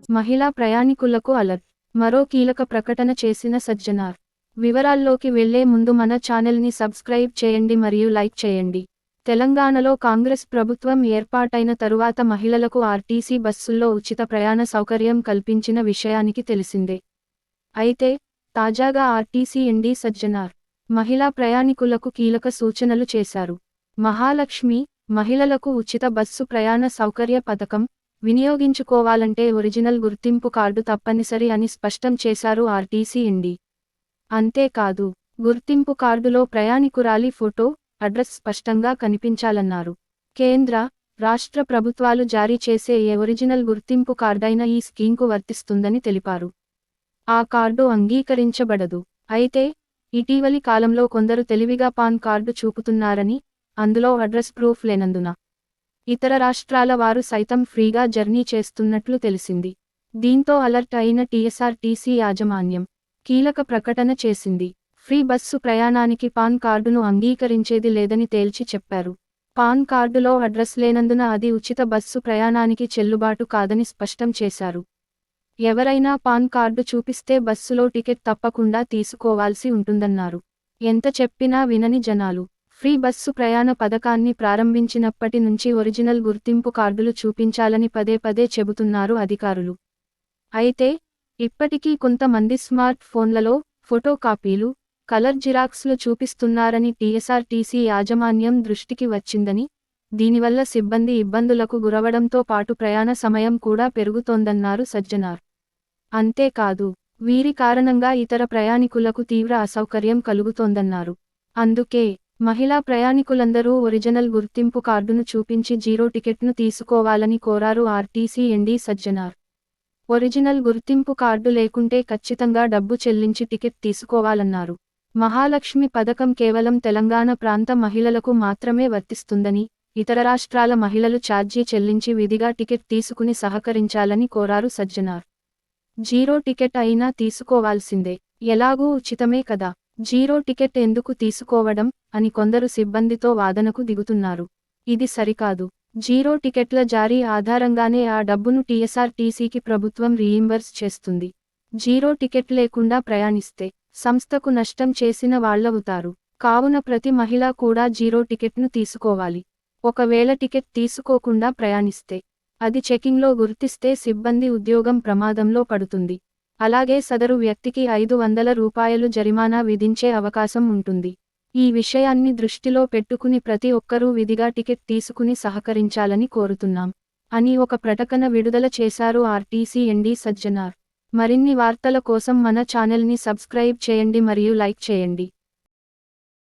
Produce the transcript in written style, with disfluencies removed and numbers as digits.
మహిళా ప్రయాణికులకు అలర్ట్. మరో కీలక ప్రకటన చేసిన సజ్జనార్. వివరాల్లోకి వెళ్లే ముందు మన ఛానల్ని సబ్స్క్రైబ్ చేయండి మరియు లైక్ చేయండి. తెలంగాణలో కాంగ్రెస్ ప్రభుత్వం ఏర్పాటైన తరువాత మహిళలకు ఆర్టీసీ బస్సుల్లో ఉచిత ప్రయాణ సౌకర్యం కల్పించిన విషయానికి తెలిసిందే. అయితే తాజాగా ఆర్టీసీ ఎండీ సజ్జనార్ మహిళా ప్రయాణికులకు కీలక సూచనలు చేశారు. మహాలక్ష్మి మహిళలకు ఉచిత బస్సు ప్రయాణ సౌకర్య పథకం వినియోగించుకోవాలంటే ఒరిజినల్ గుర్తింపు కార్డు తప్పనిసరి అని స్పష్టం చేశారు ఆర్టీసీ ఎండీ. అంతేకాదు, గుర్తింపు కార్డులో ప్రయాణికురాలి ఫోటో, అడ్రస్ స్పష్టంగా కనిపించాలన్నారు. కేంద్ర, రాష్ట్ర ప్రభుత్వాలు జారీ చేసే ఏ ఒరిజినల్ గుర్తింపు కార్డైనా ఈ స్కీమ్కు వర్తిస్తుందని తెలిపారు. ఆ కార్డు అంగీకరించబడదు. అయితే ఇటీవలి కాలంలో కొందరు తెలివిగా పాన్ కార్డు చూపుతున్నారని, అందులో అడ్రస్ ప్రూఫ్ లేనందున ఇతర రాష్ట్రాల వారు సైతం ఫ్రీగా జర్నీ చేస్తున్నట్లు తెలిసింది. దీంతో అలర్ట్ అయిన టీఎస్ఆర్టీసీ యాజమాన్యం కీలక ప్రకటన చేసింది. ఫ్రీ బస్సు ప్రయాణానికి పాన్ కార్డును అంగీకరించేది లేదని తేల్చి చెప్పారు. పాన్ కార్డులో అడ్రస్ లేనందున అది ఉచిత బస్సు ప్రయాణానికి చెల్లుబాటు కాదని స్పష్టం చేశారు. ఎవరైనా పాన్ కార్డు చూపిస్తే బస్సులో టికెట్ తప్పకుండా తీసుకోవాల్సి ఉంటుందన్నారు. ఎంత చెప్పినా వినని జనాలు. ఫ్రీ బస్సు ప్రయాణ పథకాన్ని ప్రారంభించినప్పటి నుంచి ఒరిజినల్ గుర్తింపు కార్డులు చూపించాలని పదే పదే చెబుతున్నారు అధికారులు. అయితే ఇప్పటికీ కొంతమంది స్మార్ట్ ఫోన్లలో ఫోటో కాపీలు, కలర్ జిరాక్స్లు చూపిస్తున్నారని టీఎస్ఆర్టీసీ యాజమాన్యం దృష్టికి వచ్చిందని, దీనివల్ల సిబ్బంది ఇబ్బందులకు గురవడంతో పాటు ప్రయాణ సమయం కూడా పెరుగుతోందన్నారు సజ్జనార్. అంతేకాదు, వీరి కారణంగా ఇతర ప్రయాణికులకు తీవ్ర అసౌకర్యం కలుగుతోందన్నారు. అందుకే మహిళా ప్రయాణికులందరూ ఒరిజినల్ గుర్తింపు కార్డును చూపించి జీరో టికెట్ను తీసుకోవాలని కోరారు ఆర్టీసీ ఎండీ సజ్జనార్. ఒరిజినల్ గుర్తింపు కార్డు లేకుంటే ఖచ్చితంగా డబ్బు చెల్లించి టికెట్ తీసుకోవాలన్నారు. మహాలక్ష్మి పథకం కేవలం తెలంగాణ ప్రాంత మహిళలకు మాత్రమే వర్తిస్తుందని, ఇతర రాష్ట్రాల మహిళలు ఛార్జీ చెల్లించి విధిగా టికెట్ తీసుకుని సహకరించాలని కోరారు సజ్జనార్. జీరో టికెట్ అయినా తీసుకోవాల్సిందే, ఎలాగూ ఉచితమే కదా, జీరో టికెట్ ఎందుకు తీసుకోవడం అని కొందరు సిబ్బందితో వాదనకు దిగుతున్నారు. ఇది సరికాదు. జీరో టికెట్ల జారీ ఆధారంగానే ఆ డబ్బును టీఎస్ఆర్టీసీకి ప్రభుత్వం రీయింబర్స్ చేస్తుంది. జీరో టికెట్ లేకుండా ప్రయాణిస్తే సంస్థకు నష్టం చేసిన వాళ్లవుతారు. కావున ప్రతి మహిళ కూడా జీరో టికెట్ను తీసుకోవాలి. ఒకవేళ టికెట్ తీసుకోకుండా ప్రయాణిస్తే అది చెకింగ్లో గుర్తిస్తే సిబ్బంది ఉద్యోగం ప్రమాదంలో పడుతుంది. అలాగే సదరు వ్యక్తికి 500 రూపాయలు జరిమానా విధించే అవకాశం ఉంటుంది. ఈ విషయాన్ని దృష్టిలో పెట్టుకుని ప్రతి ఒక్కరూ విధిగా టికెట్ తీసుకుని సహకరించాలని కోరుతున్నాం అని ఒక ప్రకటన విడుదల చేశారు ఆర్టీసీ ఎండీ సజ్జనార్. మరిన్ని వార్తల కోసం మన ఛానల్ని సబ్స్క్రైబ్ చేయండి మరియు లైక్ చేయండి.